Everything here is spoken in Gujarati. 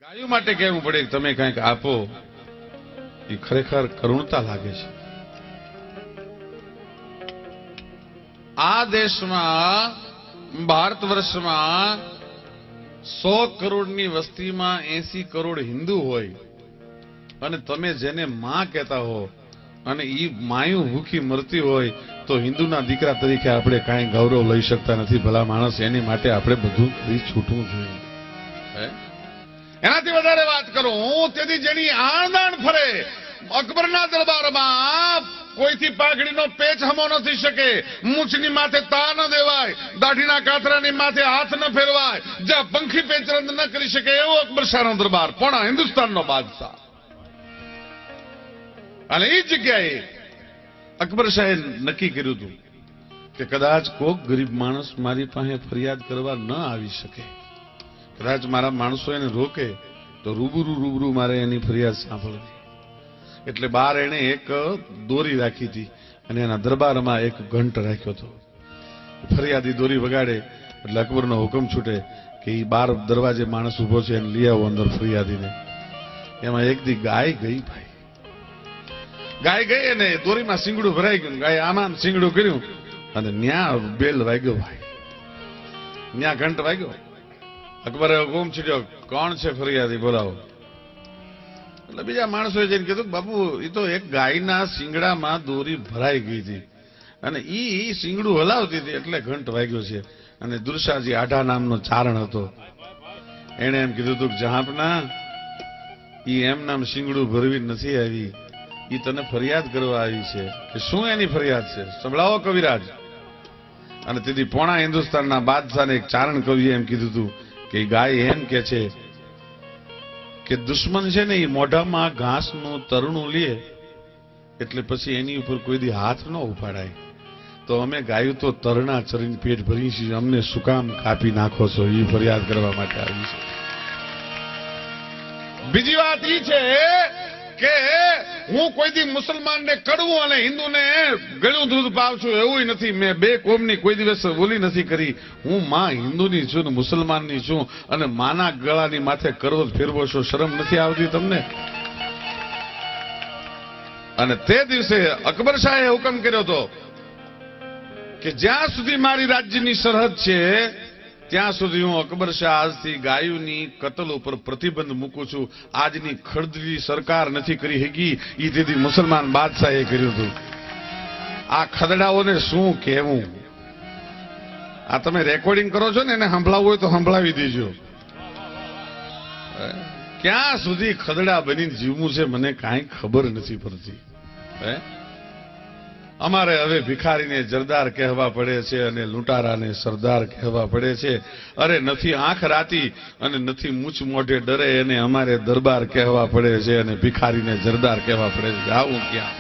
ગાયો માટે કહેવું પડે કે તમે કંઈક આપો, એ ખરેખર કરુણતા લાગે છે. આ દેશમાં ભારત વર્ષમાં 100 કરોડની વસ્તીમાં 80 કરોડ હિન્દુ હોય અને તમે જેને માં કહેતા હો અને ઈ માયું ભૂખી મરતી હોય તો હિન્દુના દીકરા તરીકે આપણે કાંઈ ગૌરવ લઈ શકતા નથી. ભલા માણસ, એની માટે આપણે બધું કરી છૂટવું જોઈએ. એનાથી વધારે વાત કરું હું, તેથી જેની આણદાણ ફરે અકબરના દરબારમાં કોઈથી પાઘડીનો પેચ હમો નથી શકે, મૂછની માથે તા ન દેવાય, દાઢીના કાતરાની માથે હાથ ન ફેરવાય, જ્યાં પંખી પેચરંદ ન કરી શકે એવો અકબર શાહનો દરબાર, પણ હિન્દુસ્તાનનો બાદશાહ. અને એ જગ્યાએ અકબર શાહે નક્કી કર્યું હતું કે કદાચ કોક ગરીબ માણસ મારી પાસે ફરિયાદ કરવા ન આવી શકે, કદાચ મારા માણસો એને રોકે તો રૂબરૂ મારે એની ફરિયાદ સાંભળવી. એટલે બહાર એને એક દોરી રાખી હતી અને એના દરબારમાં એક ઘંટ રાખ્યો હતો. ફરિયાદી દોરી વગાડે એટલે અકબરનો હુકમ છૂટે કે એ બાર દરવાજે માણસ ઉભો છે એને લઈ આવો અંદર ફરિયાદીને. એમાં એક દી ગાય ગઈ ભાઈ, ગાય ગઈ અને દોરીમાં સિંગડું ભરાઈ ગયું. ગાય આમાં સિંગડું કર્યું અને ન્યા બેલ વાગ્યો ભાઈ, ન્યા ઘંટ વાગ્યો. અકબરે હુકમ છૂટ્યો, કોણ છે ફરિયાદી, બોલાવો. એટલે બીજા માણસોએ જઈને કીધું, બાપુ એ તો એક ગાયના શિંગડામાં દોરી ભરાઈ ગઈ હતી અને ઈ શિંગડું હલાવતી હતી એટલે ઘંટ વાગ્યો છે. અને દુર્શાજી આઢા નામનો ચારણ હતો, એને એમ કીધું હતું કે જહાંપના, ઈ એમ નામ શિંગડું ભરવી નથી આવી, ઈ તને ફરિયાદ કરવા આવી છે. કે શું એની ફરિયાદ છે, સંભળાવો કવિરાજ. અને તેથી પોણા હિન્દુસ્તાનના બાદશાહને એક ચારણ કવિએ એમ કીધું હતું કે ગાય એમ કે છે કે દુશ્મન છે ને એ મોઢામાં ઘાસનું તરણું લે એટલે પછી એની ઉપર કોઈ દી હાથ ન ઉપાડાય, તો અમે ગાયું તો તરણા ચરીને પેટ ભરી છીએ, અમને શું કામ કાપી નાખો છો, એ ફરિયાદ કરવા માટે આવી છે. બીજી વાત એ છે કે હું કોઈ દી મુસલમાનને કડવું અને હિન્દુને ગળ્યું દૂધ પાવ છું એવું નથી. મેં બે કોમની કોઈ દિવસ બોલી નથી કરી. હું માં હિન્દુની છું ને મુસલમાનની છું, અને માના ગળાની માથે કરવો ફેરવો છો, શરમ નથી આવતી તમને? અને તે દિવસે અકબર શાહે હુકમ કર્યો હતો કે જ્યાં સુધી મારી રાજ્યની સરહદ છે ત્યાં સુધી હું અકબર શાહ આજથી ગાયોની કતલ ઉપર પ્રતિબંધ મૂકું છું. આજની ખડદલી સરકાર નથી કરી શકી, એ તેથી મુસલમાન બાદશાહે કર્યું હતું. આ ખદડાઓને શું કહેવું? આ તમે રેકોર્ડિંગ કરો છો ને, એને સંભળાવવું હોય તો સંભળાવી દેજો. ક્યાં સુધી ખદડા બનીને જીવવું છે મને કાંઈ ખબર નથી પડતી. અમારે હવે ભિખારીને જરદાર કહેવા પડે છે અને લૂંટારાને સરદાર કહેવા પડે છે. અરે નથી આંખ રાતી અને નથી મૂછ મોઢે ડરે, અને અમારે દરબાર કહેવા પડે છે અને ભિખારીને જરદાર કહેવા પડે છે. આવું ક્યાં?